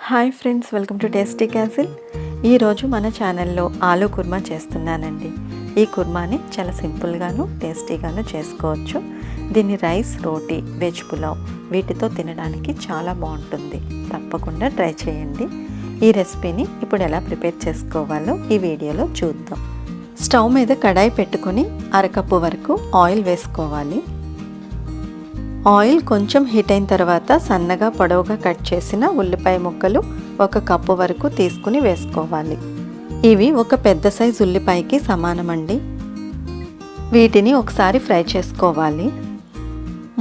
Hi friends, welcome to tasty castle. ఈరోజు మన ఛానల్లో ఆలూ కుర్మా చేస్తున్నానండి. ఈ కుర్మాని చాలా సింపుల్గాను టేస్టీగాను చేసుకోవచ్చు. దీన్ని రైస్, రోటీ, వెజ్ పులావ్ వీటితో తినడానికి చాలా బాగుంటుంది. తప్పకుండా ట్రై చేయండి. ఈ రెసిపీని ఇప్పుడు ఎలా ప్రిపేర్ చేసుకోవాలో ఈ వీడియోలో చూద్దాం. స్టవ్ మీద కడాయి పెట్టుకొని అరకప్పు వరకు ఆయిల్ వేసుకోవాలి. ఆయిల్ కొంచెం హీట్ అయిన తర్వాత సన్నగా పొడవుగా కట్ చేసిన ఉల్లిపాయ ముక్కలు 1 కప్పు వరకు తీసుకుని వేసుకోవాలి. ఇవి ఒక పెద్ద సైజు ఉల్లిపాయకి సమానమండి. వీటిని ఒకసారి ఫ్రై చేసుకోవాలి.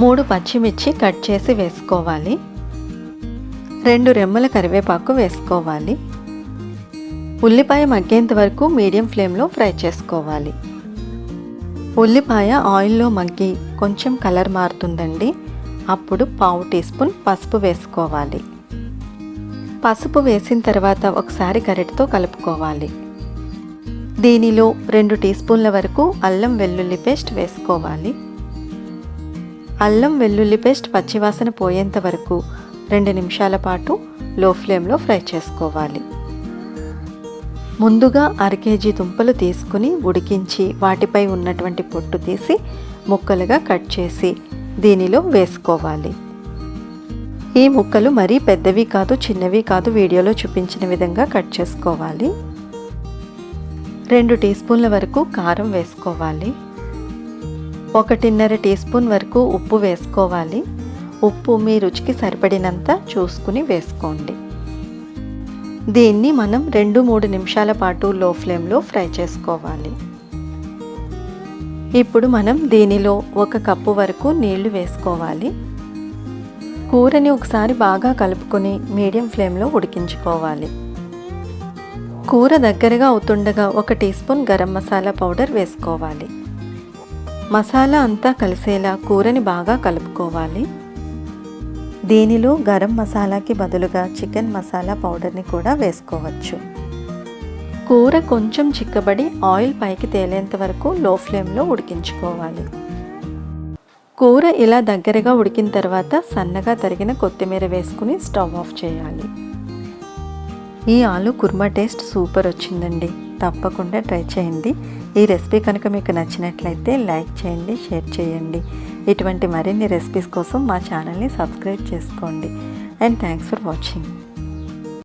3 పచ్చిమిర్చి కట్ చేసి వేసుకోవాలి. 2 రెమ్మల కరివేపాకు వేసుకోవాలి. ఉల్లిపాయ మగ్గేంత వరకు మీడియం ఫ్లేమ్లో ఫ్రై చేసుకోవాలి. ఉల్లిపాయ ఆయిల్లో మగ్గి కొంచెం కలర్ మారుతుందండి. అప్పుడు 1/2 టీ స్పూన్ పసుపు వేసుకోవాలి. పసుపు వేసిన తర్వాత ఒకసారి గరిటెతో కలుపుకోవాలి. దీనిలో 2 టీ స్పూన్ల వరకు అల్లం వెల్లుల్లి పేస్ట్ వేసుకోవాలి. అల్లం వెల్లుల్లి పేస్ట్ పచ్చివాసన పోయేంత వరకు 2 నిమిషాల పాటు లో ఫ్లేమ్లో ఫ్రై చేసుకోవాలి. ముందుగా 1/2 కేజీ దుంపలు తీసుకుని ఉడికించి వాటిపై ఉన్నటువంటి పొట్టు తీసి ముక్కలుగా కట్ చేసి దీనిలో వేసుకోవాలి. ఈ ముక్కలు మరీ పెద్దవి కాదు, చిన్నవి కాదు, వీడియోలో చూపించిన విధంగా కట్ చేసుకోవాలి. 2 టీ స్పూన్ల వరకు కారం వేసుకోవాలి. 1.5 టీ స్పూన్ వరకు ఉప్పు వేసుకోవాలి. ఉప్పు మీ రుచికి సరిపడినంత చూసుకుని వేసుకోండి. దీన్ని మనం 2-3 నిమిషాల పాటు లో ఫ్లేమ్లో ఫ్రై చేసుకోవాలి. ఇప్పుడు మనం దీనిలో 1 కప్పు వరకు నీళ్లు వేసుకోవాలి. కూరని ఒకసారి బాగా కలుపుకొని మీడియం ఫ్లేమ్లో ఉడికించుకోవాలి. కూర దగ్గరగా అవుతుండగా 1 teaspoon garam masala powder వేసుకోవాలి. మసాలా అంతా కలిసేలా కూరని బాగా కలుపుకోవాలి. దీనిలో గరం మసాలాకి బదులుగా చికెన్ మసాలా పౌడర్ని కూడా వేసుకోవచ్చు. కూర కొంచెం చిక్కబడి ఆయిల్ పైకి తేలేంత వరకు లో ఫ్లేమ్లో ఉడికించుకోవాలి. కూర ఇలా దగ్గరగా ఉడికిన తర్వాత సన్నగా తరిగిన కొత్తిమీర వేసుకుని స్టవ్ ఆఫ్ చేయాలి. ఈ ఆలూ కుర్మా టేస్ట్ సూపర్ వచ్చిందండి. తప్పకుండా ట్రై చేయండి. ఈ రెసిపీ కనుక మీకు నచ్చినట్లయితే లైక్ చేయండి, షేర్ చేయండి. ఇటువంటి మరిన్ని రెసిపీస్ కోసం మా ఛానల్ని సబ్స్క్రైబ్ చేసుకోండి. And thanks for watching.